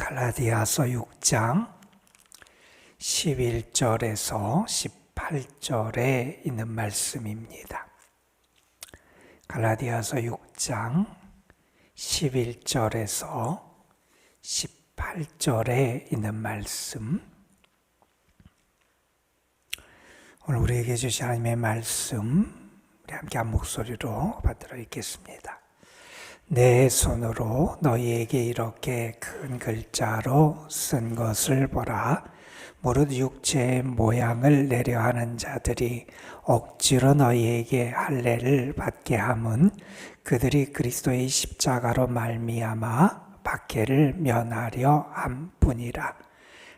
갈라디아서 6장 11절에서 18절에 있는 말씀입니다. 갈라디아서 6장 11절에서 18절에 있는 말씀, 오늘 우리에게 주신 하나님의 말씀 우리 함께 한 목소리로 받들어 읽겠습니다. 내 손으로 너희에게 이렇게 큰 글자로 쓴 것을 보라. 무릇 육체의 모양을 내려 하는 자들이 억지로 너희에게 할례를 받게 함은 그들이 그리스도의 십자가로 말미암아 박해를 면하려 함뿐이라.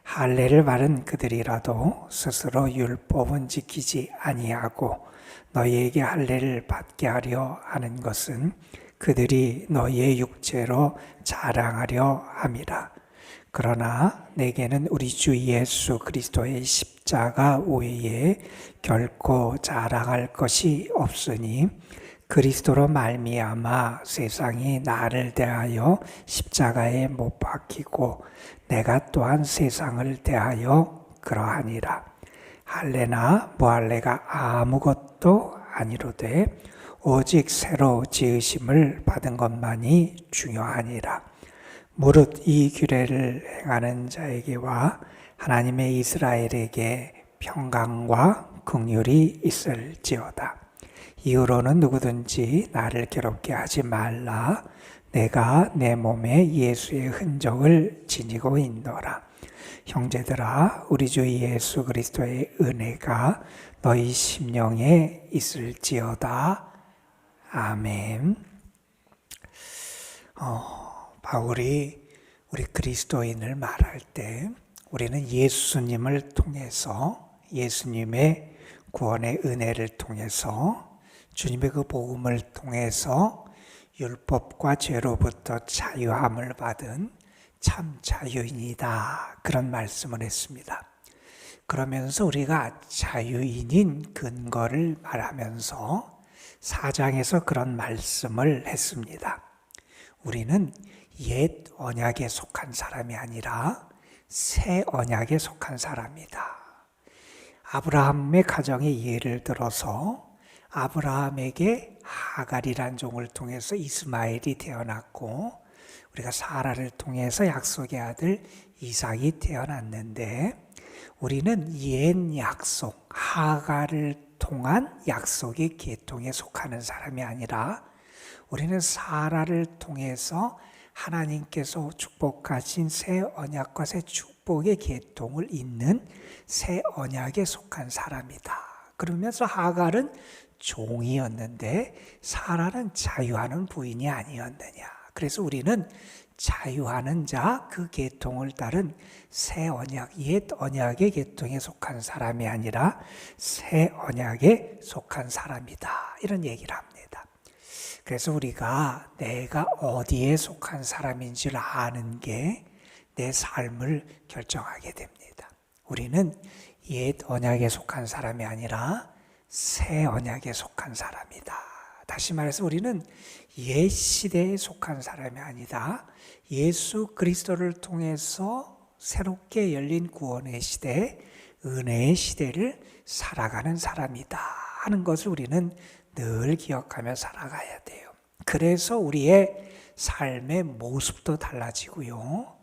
할례를 받은 그들이라도 스스로 율법은 지키지 아니하고 너희에게 할례를 받게 하려 하는 것은 그들이 너희의 육체로 자랑하려 함이라. 그러나 내게는 우리 주 예수 그리스도의 십자가 외에 결코 자랑할 것이 없으니 그리스도로 말미암아 세상이 나를 대하여 십자가에 못 박히고 내가 또한 세상을 대하여 그러하니라. 할례나 무할례가 아무것도 아니로되 오직 새로 지으심을 받은 것만이 중요하니라. 무릇 이 규례를 행하는 자에게와 하나님의 이스라엘에게 평강과 긍휼이 있을지어다. 이후로는 누구든지 나를 괴롭게 하지 말라. 내가 내 몸에 예수의 흔적을 지니고 있노라. 형제들아, 우리 주 예수 그리스도의 은혜가 너희 심령에 있을지어다. 아멘. 바울이 우리 그리스도인을 말할 때 우리는 예수님을 통해서, 예수님의 구원의 은혜를 통해서, 주님의 그 복음을 통해서 율법과 죄로부터 자유함을 받은 참 자유인이다, 그런 말씀을 했습니다. 그러면서 우리가 자유인인 근거를 말하면서 4장에서 그런 말씀을 했습니다. 우리는 옛 언약에 속한 사람이 아니라 새 언약에 속한 사람이다. 아브라함의 가정의 예를 들어서 아브라함에게 하갈이란 종을 통해서 이스마엘이 태어났고 우리가 사라를 통해서 약속의 아들 이삭이 태어났는데 우리는 옛 약속, 하갈을 통한 약속의 계통에 속하는 사람이 아니라 우리는 사라를 통해서 하나님께서 축복하신 새 언약과 새 축복의 계통을 잇는 새 언약에 속한 사람이다. 그러면서 하갈은 종이었는데 사라는 자유하는 부인이 아니었느냐. 그래서 우리는 자유하는 자, 그 계통을 따른 새 언약, 옛 언약의 계통에 속한 사람이 아니라 새 언약에 속한 사람이다, 이런 얘기를 합니다. 그래서 우리가 내가 어디에 속한 사람인지를 아는 게 내 삶을 결정하게 됩니다. 우리는 옛 언약에 속한 사람이 아니라 새 언약에 속한 사람이다. 다시 말해서 우리는 옛 시대에 속한 사람이 아니다. 예수 그리스도를 통해서 새롭게 열린 구원의 시대, 은혜의 시대를 살아가는 사람이다 하는 것을 우리는 늘 기억하며 살아가야 돼요. 그래서 우리의 삶의 모습도 달라지고요.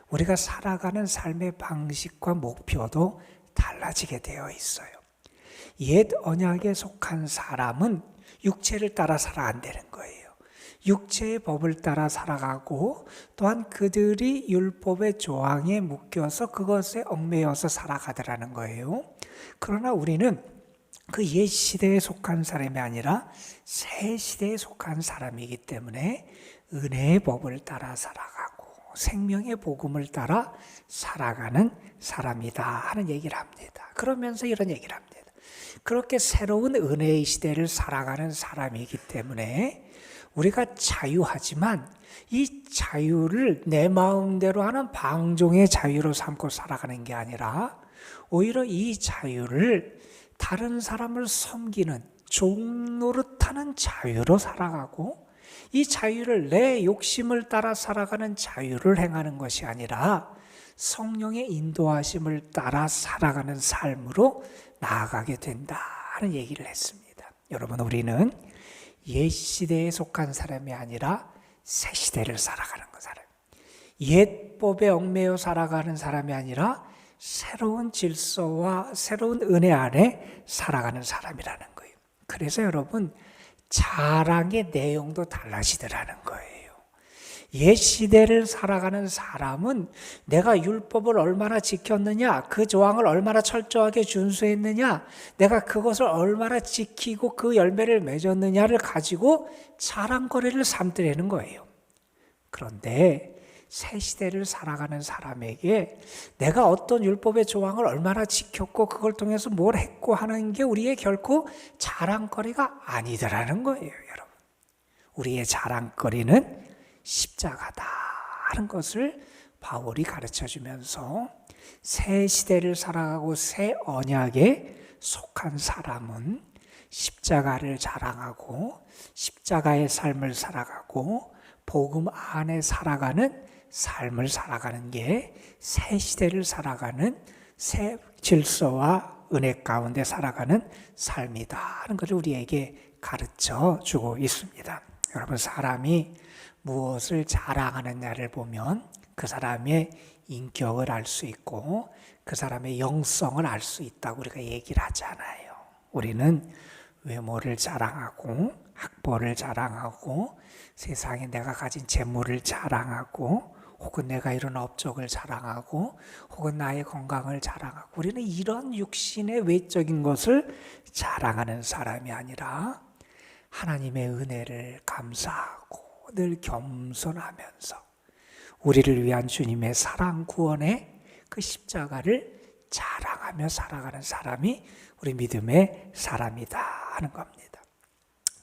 우리가 살아가는 삶의 방식과 목표도 달라지게 되어 있어요. 옛 언약에 속한 사람은 육체를 따라 살아간다는 거예요. 육체의 법을 따라 살아가고 또한 그들이 율법의 조항에 묶여서 그것에 얽매여서 살아가더라는 거예요. 그러나 우리는 그 옛 시대에 속한 사람이 아니라 새 시대에 속한 사람이기 때문에 은혜의 법을 따라 살아가고 생명의 복음을 따라 살아가는 사람이다 하는 얘기를 합니다. 그러면서 이런 얘기를 합니다. 그렇게 새로운 은혜의 시대를 살아가는 사람이기 때문에 우리가 자유하지만 이 자유를 내 마음대로 하는 방종의 자유로 삼고 살아가는 게 아니라 오히려 이 자유를 다른 사람을 섬기는 종 노릇하는 자유로 살아가고 이 자유를 내 욕심을 따라 살아가는 자유를 행하는 것이 아니라 성령의 인도하심을 따라 살아가는 삶으로 나아가게 된다는 얘기를 했습니다. 여러분, 우리는 옛 시대에 속한 사람이 아니라 새 시대를 살아가는 사람. 옛 법에 얽매여 살아가는 사람이 아니라 새로운 질서와 새로운 은혜 안에 살아가는 사람이라는 거예요. 그래서 여러분, 자랑의 내용도 달라지더라는 거예요. 옛 시대를 살아가는 사람은 내가 율법을 얼마나 지켰느냐, 그 조항을 얼마나 철저하게 준수했느냐, 내가 그것을 얼마나 지키고 그 열매를 맺었느냐를 가지고 자랑거리를 삼더라는 거예요. 그런데 새 시대를 살아가는 사람에게 내가 어떤 율법의 조항을 얼마나 지켰고 그걸 통해서 뭘 했고 하는 게 우리의 결코 자랑거리가 아니더라는 거예요, 여러분. 우리의 자랑거리는 십자가다 하는 것을 바울이 가르쳐주면서 새 시대를 살아가고 새 언약에 속한 사람은 십자가를 자랑하고 십자가의 삶을 살아가고 복음 안에 살아가는 삶을 살아가는 게 새 시대를 살아가는 새 질서와 은혜 가운데 살아가는 삶이다 하는 것을 우리에게 가르쳐 주고 있습니다. 여러분, 사람이 무엇을 자랑하느냐를 보면 그 사람의 인격을 알 수 있고 그 사람의 영성을 알 수 있다고 우리가 얘기를 하잖아요. 우리는 외모를 자랑하고 학벌을 자랑하고 세상에 내가 가진 재물을 자랑하고 혹은 내가 이룬 업적을 자랑하고 혹은 나의 건강을 자랑하고 우리는 이런 육신의 외적인 것을 자랑하는 사람이 아니라 하나님의 은혜를 감사하고 늘 겸손하면서 우리를 위한 주님의 사랑 구원의 그 십자가를 자랑하며 살아가는 사람이 우리 믿음의 사람이다 하는 겁니다.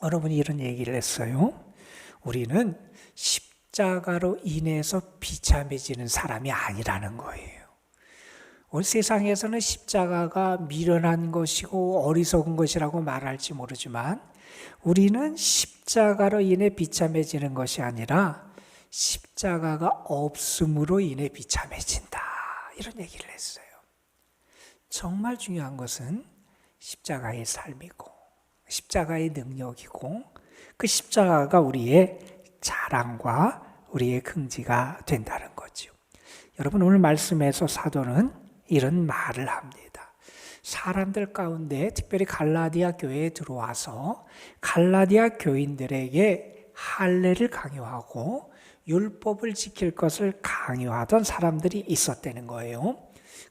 여러분이 이런 얘기를 했어요. 우리는 십자가로 인해서 비참해지는 사람이 아니라는 거예요. 오늘 세상에서는 십자가가 미련한 것이고 어리석은 것이라고 말할지 모르지만 우리는 십자가로 인해 비참해지는 것이 아니라 십자가가 없음으로 인해 비참해진다. 이런 얘기를 했어요. 정말 중요한 것은 십자가의 삶이고 십자가의 능력이고 그 십자가가 우리의 자랑과 우리의 긍지가 된다는 거죠. 여러분, 오늘 말씀에서 사도는 이런 말을 합니다. 사람들 가운데 특별히 갈라디아 교회에 들어와서 갈라디아 교인들에게 할례를 강요하고 율법을 지킬 것을 강요하던 사람들이 있었다는 거예요.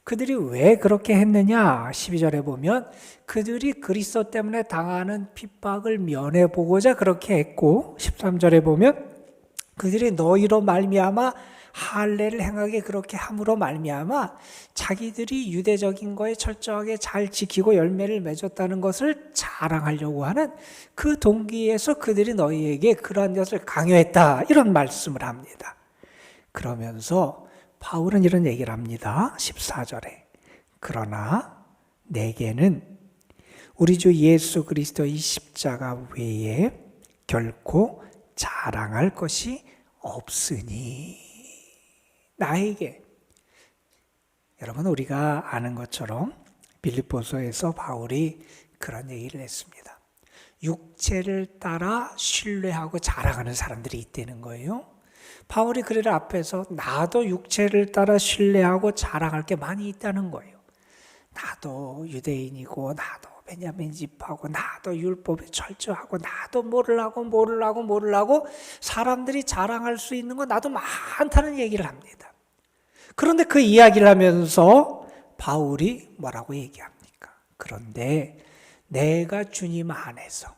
그들이 왜 그렇게 했느냐? 12절에 보면 그들이 그리스도 때문에 당하는 핍박을 면해보고자 그렇게 했고 13절에 보면 그들이 너희로 말미암아 할례를 행하게 그렇게 함으로 말미암아 자기들이 유대적인 거에 철저하게 잘 지키고 열매를 맺었다는 것을 자랑하려고 하는 그 동기에서 그들이 너희에게 그러한 것을 강요했다. 이런 말씀을 합니다. 그러면서 바울은 이런 얘기를 합니다. 14절에 그러나 내게는 우리 주 예수 그리스도의 십자가 외에 결코 자랑할 것이 없으니 나에게 여러분 우리가 아는 것처럼 빌립보서에서 바울이 그런 얘기를 했습니다. 육체를 따라 신뢰하고 자랑하는 사람들이 있다는 거예요. 바울이 그들 앞에서 나도 육체를 따라 신뢰하고 자랑할 게 많이 있다는 거예요. 나도 유대인이고 나도 베냐민 집하고 나도 율법에 철저하고 나도 뭐를 하고 사람들이 자랑할 수 있는 거 나도 많다는 얘기를 합니다. 그런데 그 이야기를 하면서 바울이 뭐라고 얘기합니까? 그런데 내가 주님 안에서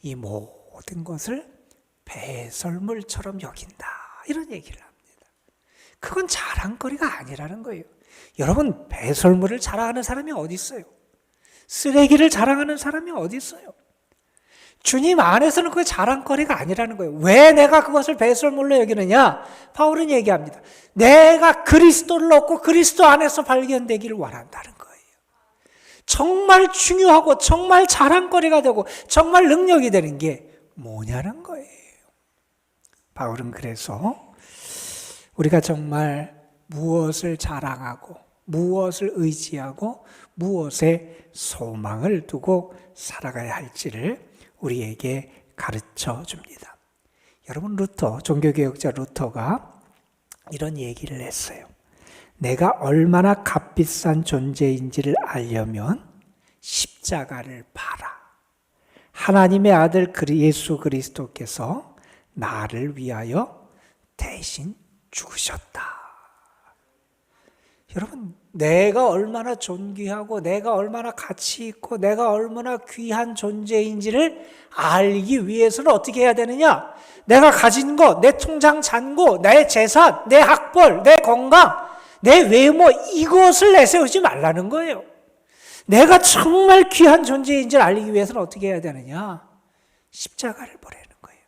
이 모든 것을 배설물처럼 여긴다. 이런 얘기를 합니다. 그건 자랑거리가 아니라는 거예요. 여러분, 배설물을 자랑하는 사람이 어디 있어요? 쓰레기를 자랑하는 사람이 어디 있어요? 주님 안에서는 그게 자랑거리가 아니라는 거예요. 왜 내가 그것을 배설물로 여기느냐? 바울은 얘기합니다. 내가 그리스도를 얻고 그리스도 안에서 발견되기를 원한다는 거예요. 정말 중요하고 정말 자랑거리가 되고 정말 능력이 되는 게 뭐냐는 거예요. 바울은 그래서 우리가 정말 무엇을 자랑하고 무엇을 의지하고 무엇에 소망을 두고 살아가야 할지를 우리에게 가르쳐 줍니다. 여러분, 종교개혁자 루터가 이런 얘기를 했어요. 내가 얼마나 값비싼 존재인지를 알려면 십자가를 봐라. 하나님의 아들 예수 그리스도께서 나를 위하여 대신 죽으셨다. 여러분, 내가 얼마나 존귀하고 내가 얼마나 가치 있고 내가 얼마나 귀한 존재인지를 알기 위해서는 어떻게 해야 되느냐? 내가 가진 것, 내 통장 잔고, 내 재산, 내 학벌, 내 건강, 내 외모, 이것을 내세우지 말라는 거예요. 내가 정말 귀한 존재인지를 알기 위해서는 어떻게 해야 되느냐? 십자가를 보라는 거예요.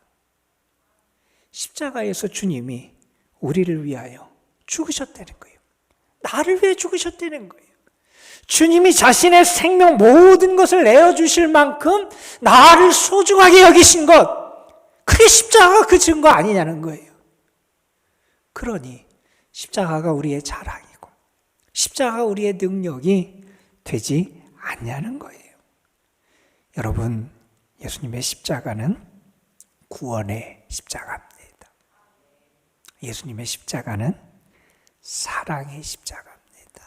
십자가에서 주님이 우리를 위하여 죽으셨다는 거예요. 나를 위해 죽으셨다는 거예요. 주님이 자신의 생명 모든 것을 내어주실 만큼 나를 소중하게 여기신 것, 그게 십자가가 그 증거 아니냐는 거예요. 그러니 십자가가 우리의 자랑이고 십자가가 우리의 능력이 되지 않냐는 거예요. 여러분, 예수님의 십자가는 구원의 십자가입니다. 예수님의 십자가는 사랑의 십자가입니다.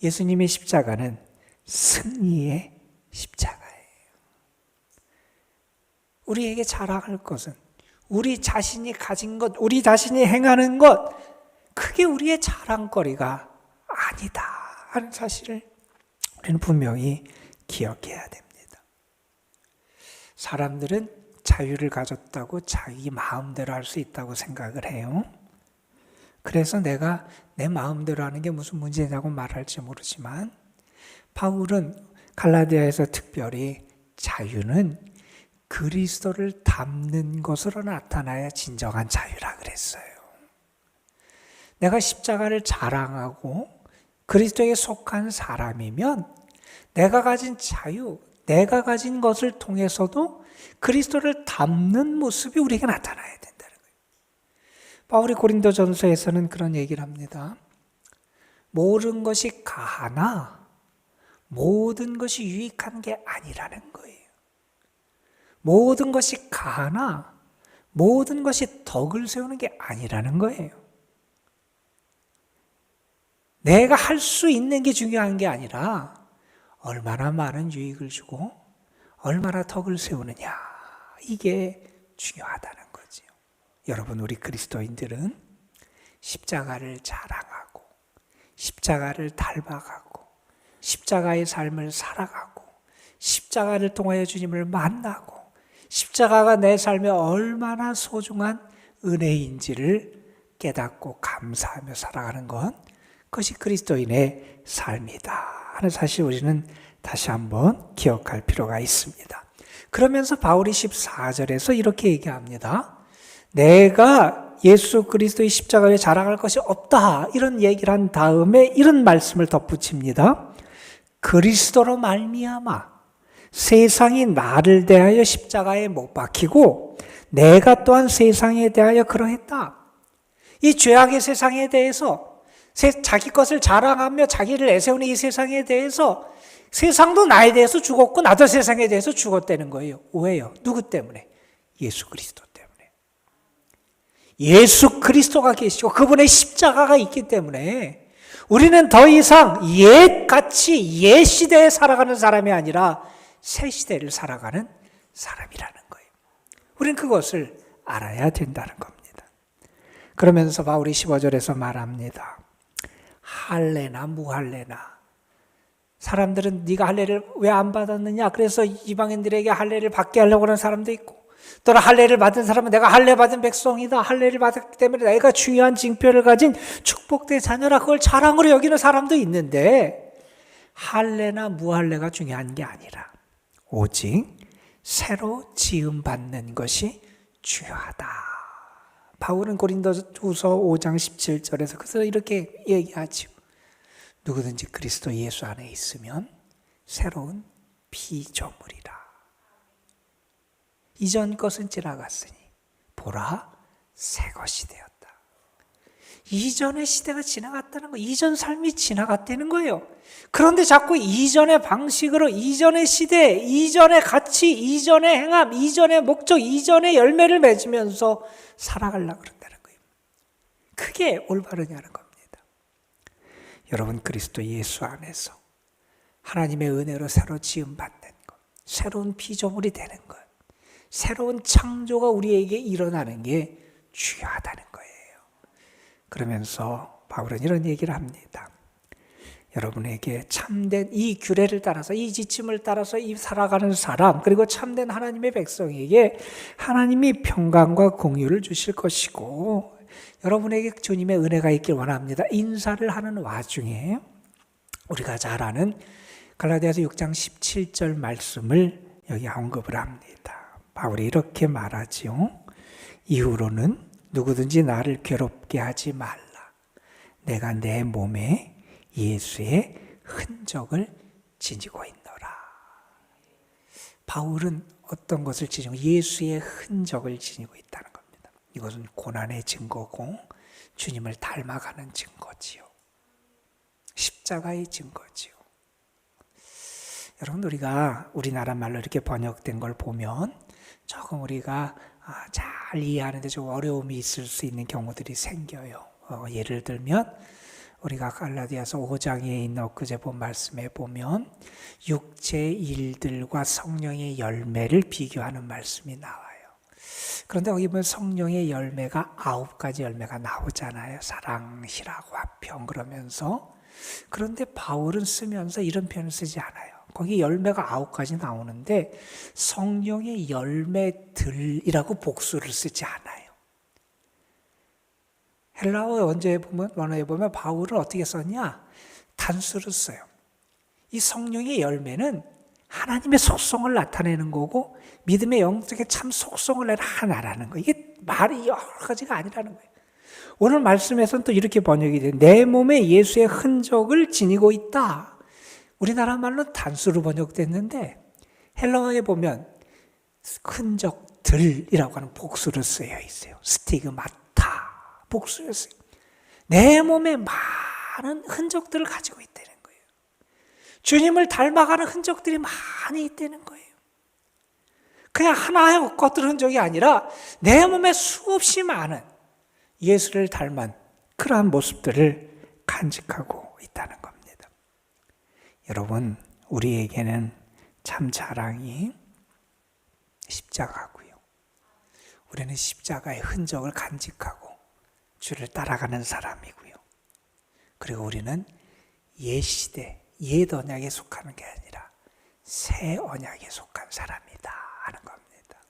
예수님의 십자가는 승리의 십자가예요. 우리에게 자랑할 것은 우리 자신이 가진 것, 우리 자신이 행하는 것, 그게 우리의 자랑거리가 아니다 하는 사실을 우리는 분명히 기억해야 됩니다. 사람들은 자유를 가졌다고 자기 마음대로 할 수 있다고 생각을 해요. 그래서 내가 내 마음대로 하는 게 무슨 문제냐고 말할지 모르지만 바울은 갈라디아에서 특별히 자유는 그리스도를 닮는 것으로 나타나야 진정한 자유라 그랬어요. 내가 십자가를 자랑하고 그리스도에 속한 사람이면 내가 가진 자유, 내가 가진 것을 통해서도 그리스도를 닮는 모습이 우리에게 나타나야 된다는 거예요. 바울이 고린도전서에서는 그런 얘기를 합니다. 모든 것이 가하나 모든 것이 유익한 게 아니라는 거예요. 모든 것이 가하나 모든 것이 덕을 세우는 게 아니라는 거예요. 내가 할 수 있는 게 중요한 게 아니라 얼마나 많은 유익을 주고 얼마나 덕을 세우느냐, 이게 중요하다는 거죠. 여러분, 우리 그리스도인들은 십자가를 자랑하고 십자가를 닮아가고 십자가의 삶을 살아가고 십자가를 통하여 주님을 만나고 십자가가 내 삶에 얼마나 소중한 은혜인지를 깨닫고 감사하며 살아가는 것, 그것이 그리스도인의 삶이다 하는 사실 우리는 다시 한번 기억할 필요가 있습니다. 그러면서 바울이 14절에서 이렇게 얘기합니다. 내가 예수 그리스도의 십자가에 자랑할 것이 없다, 이런 얘기를 한 다음에 이런 말씀을 덧붙입니다. 그리스도로 말미암아 세상이 나를 대하여 십자가에 못 박히고 내가 또한 세상에 대하여 그러했다. 이 죄악의 세상에 대해서 자기 것을 자랑하며 자기를 내세우는 이 세상에 대해서 세상도 나에 대해서 죽었고 나도 세상에 대해서 죽었다는 거예요. 왜요? 누구 때문에? 예수 그리스도 때문에. 예수 그리스도가 계시고 그분의 십자가가 있기 때문에 우리는 더 이상 옛같이 옛 시대에 살아가는 사람이 아니라 새 시대를 살아가는 사람이라는 거예요. 우리는 그것을 알아야 된다는 겁니다. 그러면서 바울이 15절에서 말합니다. 할례나 무할례나, 사람들은 네가 할례를 왜 안 받았느냐, 그래서 이방인들에게 할례를 받게 하려고 하는 사람도 있고, 또는 할례를 받은 사람은 내가 할례 받은 백성이다, 할례를 받았기 때문에 내가 중요한 징표를 가진 축복된 자녀라, 그걸 자랑으로 여기는 사람도 있는데, 할례나 무할례가 중요한 게 아니라 오직 새로 지음받는 것이 중요하다. 바울은 고린도후서 5장 17절에서 그래서 이렇게 얘기하죠. 누구든지 그리스도 예수 안에 있으면 새로운 피조물이라. 이전 것은 지나갔으니 보라 새 것이 되었다. 이전의 시대가 지나갔다는 거예요. 이전 삶이 지나갔다는 거예요. 그런데 자꾸 이전의 방식으로 이전의 시대, 이전의 가치, 이전의 행함, 이전의 목적, 이전의 열매를 맺으면서 살아가려고 그런다는 거예요. 그게 올바르냐는 겁니다. 여러분, 그리스도 예수 안에서 하나님의 은혜로 새로 지음받는 것, 새로운 피조물이 되는 것, 새로운 창조가 우리에게 일어나는 게 중요하다는 거예요. 그러면서 바울은 이런 얘기를 합니다. 여러분에게 참된 이 규례를 따라서, 이 지침을 따라서 이 살아가는 사람, 그리고 참된 하나님의 백성에게 하나님이 평강과 공유를 주실 것이고, 여러분에게 주님의 은혜가 있길 원합니다. 인사를 하는 와중에 우리가 잘 아는 갈라디아서 6장 17절 말씀을 여기 언급을 합니다. 바울이 이렇게 말하지요. 이후로는 누구든지 나를 괴롭게 하지 말라. 내가 내 몸에 예수의 흔적을 지니고 있노라. 바울은 어떤 것을 지니고 예수의 흔적을 지니고 있다는 겁니다. 이것은 고난의 증거고 주님을 닮아가는 증거지요. 십자가의 증거지요. 여러분, 우리가 우리나라 말로 이렇게 번역된 걸 보면 조금 우리가 잘 이해하는데 좀 어려움이 있을 수 있는 경우들이 생겨요. 예를 들면 우리가 갈라디아서 5장에 있는 엊그제 본 말씀에 보면 육체의 일들과 성령의 열매를 비교하는 말씀이 나와요. 그런데 거기 보면 성령의 열매가 9가지 열매가 나오잖아요. 사랑, 희락, 화평 그러면서. 그런데 바울은 쓰면서 이런 표현을 쓰지 않아요. 거기 열매가 9가지 나오는데 성령의 열매들이라고 복수를 쓰지 않아요. 헬라어 원어에 보면 바울은 어떻게 썼냐? 단수를 써요. 이 성령의 열매는 하나님의 속성을 나타내는 거고 믿음의 영적인 참 속성을 나타내는 거예요. 이게 말이 여러 가지가 아니라는 거예요. 오늘 말씀에서는 또 이렇게 번역이 돼요. 내 몸에 예수의 흔적을 지니고 있다. 우리나라 말로 단수로 번역됐는데 헬라어에 보면 흔적들이라고 하는 복수를 쓰여 있어요. 스티그마타 복수였어요. 내 몸에 많은 흔적들을 가지고 있다는 거예요. 주님을 닮아가는 흔적들이 많이 있다는 거예요. 그냥 하나의 것들 흔적이 아니라 내 몸에 수없이 많은 예수를 닮은 그러한 모습들을 간직하고 있다는 겁니다. 여러분, 우리에게는 참 자랑이 십자가고요. 우리는 십자가의 흔적을 간직하고 주를 따라가는 사람이고요. 그리고 우리는 옛 시대, 옛 언약에 속하는 게 아니라 새 언약에 속한 사람이다 하는 겁니다.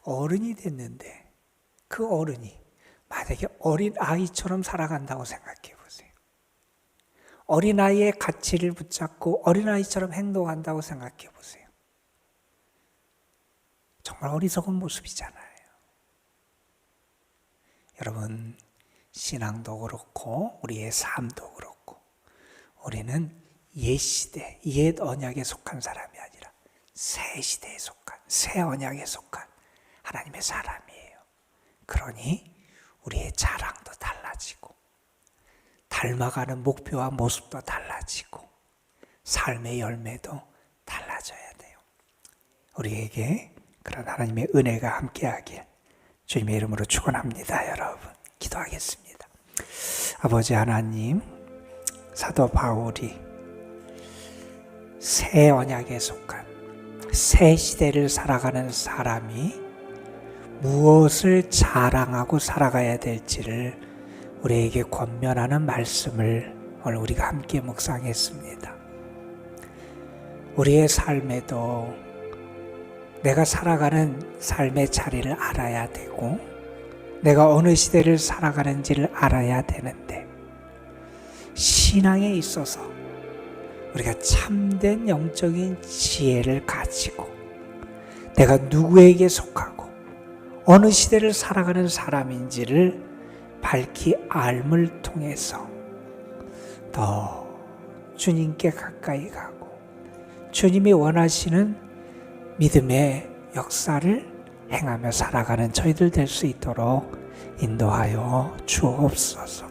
어른이 됐는데 그 어른이 만약에 어린 아이처럼 살아간다고 생각해 보세요. 어린아이의 가치를 붙잡고 어린아이처럼 행동한다고 생각해 보세요. 정말 어리석은 모습이잖아요. 여러분, 신앙도 그렇고 우리의 삶도 그렇고 우리는 옛 시대, 옛 언약에 속한 사람이 아니라 새 시대에 속한, 새 언약에 속한 하나님의 사람이에요. 그러니 우리의 자랑도 달라지고 닮아가는 목표와 모습도 달라지고 삶의 열매도 달라져야 돼요. 우리에게 그런 하나님의 은혜가 함께하길 주님의 이름으로 축원합니다. 여러분, 기도하겠습니다. 아버지 하나님, 사도 바울이 새 언약에 속한 새 시대를 살아가는 사람이 무엇을 자랑하고 살아가야 될지를 우리에게 권면하는 말씀을 오늘 우리가 함께 묵상했습니다. 우리의 삶에도 내가 살아가는 삶의 자리를 알아야 되고 내가 어느 시대를 살아가는지를 알아야 되는데 신앙에 있어서 우리가 참된 영적인 지혜를 가지고 내가 누구에게 속하고 어느 시대를 살아가는 사람인지를 밝히 알을 통해서 더 주님께 가까이 가고 주님이 원하시는 믿음의 역사를 행하며 살아가는 저희들 될 수 있도록 인도하여 주옵소서.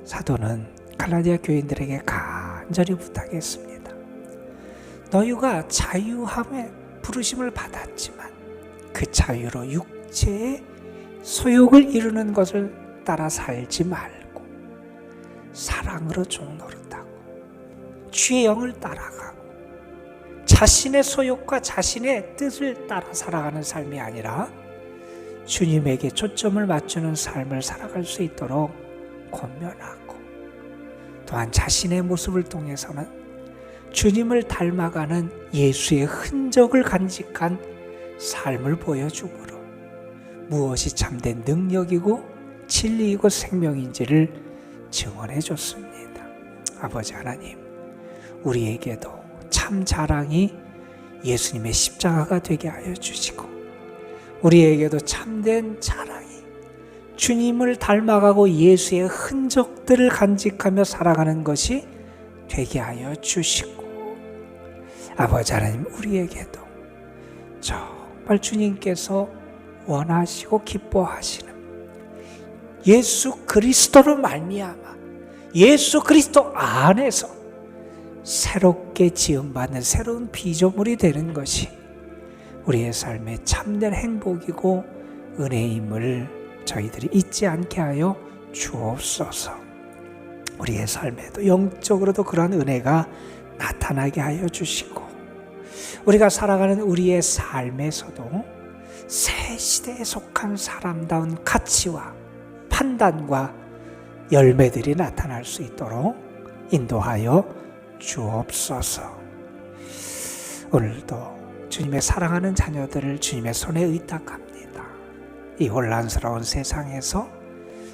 사도는 갈라디아 교인들에게 간절히 부탁했습니다. 너희가 자유함의 부르심을 받았지만 그 자유로 육체의 소욕을 이루는 것을 따라 살지 말고 사랑으로 종노릇하고 주의 영을 따라가고 자신의 소욕과 자신의 뜻을 따라 살아가는 삶이 아니라 주님에게 초점을 맞추는 삶을 살아갈 수 있도록 권면하고, 또한 자신의 모습을 통해서는 주님을 닮아가는 예수의 흔적을 간직한 삶을 보여주므로 무엇이 참된 능력이고 진리이고 생명인지를 증언해 줬습니다. 아버지 하나님, 우리에게도 참 자랑이 예수님의 십자가가 되게 하여 주시고, 우리에게도 참된 자랑이 주님을 닮아가고 예수의 흔적들을 간직하며 살아가는 것이 되게 하여 주시고, 아버지 하나님, 우리에게도 정말 주님께서 원하시고 기뻐하시는 예수 그리스도로 말미암아 예수 그리스도 안에서 새롭게 지음받는 새로운 피조물이 되는 것이 우리의 삶의 참된 행복이고 은혜임을 저희들이 잊지 않게 하여 주옵소서. 우리의 삶에도 영적으로도 그러한 은혜가 나타나게 하여 주시고, 우리가 살아가는 우리의 삶에서도 새 시대에 속한 사람다운 가치와 판단과 열매들이 나타날 수 있도록 인도하여 주옵소서. 오늘도 주님의 사랑하는 자녀들을 주님의 손에 의탁합니다. 이 혼란스러운 세상에서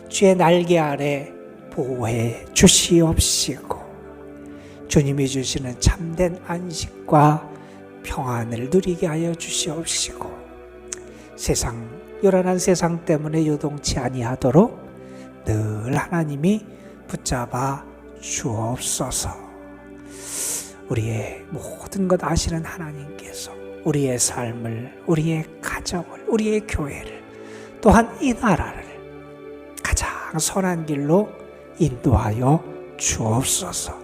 주의 날개 아래 보호해 주시옵시고, 주님이 주시는 참된 안식과 평안을 누리게 하여 주시옵시고, 요란한 세상 때문에 요동치 아니하도록 늘 하나님이 붙잡아 주옵소서. 우리의 모든 것 아시는 하나님께서 우리의 삶을, 우리의 가정을, 우리의 교회를, 또한 이 나라를 가장 선한 길로 인도하여 주옵소서.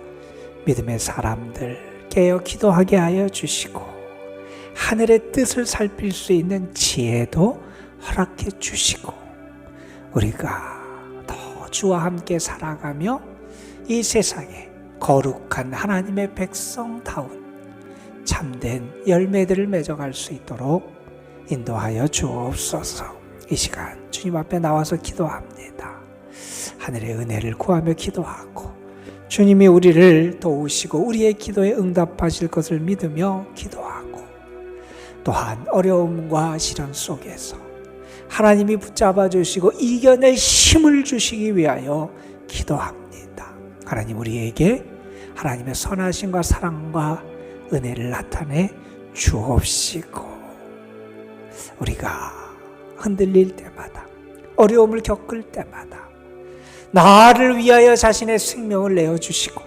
믿음의 사람들 깨어 기도하게 하여 주시고, 하늘의 뜻을 살필 수 있는 지혜도 허락해 주시고, 우리가 더 주와 함께 살아가며 이 세상에 거룩한 하나님의 백성다운 참된 열매들을 맺어갈 수 있도록 인도하여 주옵소서. 이 시간 주님 앞에 나와서 기도합니다. 하늘의 은혜를 구하며 기도하고, 주님이 우리를 도우시고 우리의 기도에 응답하실 것을 믿으며 기도하고, 또한 어려움과 시련 속에서 하나님이 붙잡아 주시고 이겨낼 힘을 주시기 위하여 기도합니다. 하나님, 우리에게 하나님의 선하심과 사랑과 은혜를 나타내 주옵시고, 우리가 흔들릴 때마다, 어려움을 겪을 때마다 나를 위하여 자신의 생명을 내어주시고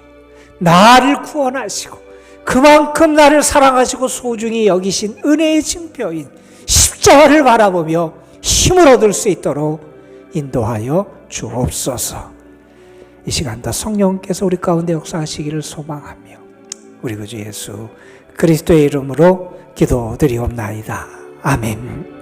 나를 구원하시고 그만큼 나를 사랑하시고 소중히 여기신 은혜의 증표인 십자가를 바라보며 힘을 얻을 수 있도록 인도하여 주옵소서. 이 시간도 성령께서 우리 가운데 역사하시기를 소망하며 우리 구주 예수 그리스도의 이름으로 기도드리옵나이다. 아멘.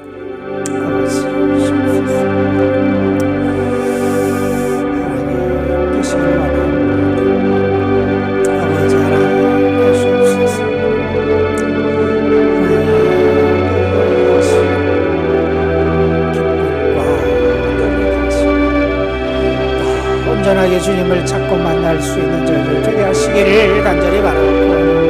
온전하게 주님을 찾고 만날 수 있는 저희들 되게 하시기를 간절히 바라고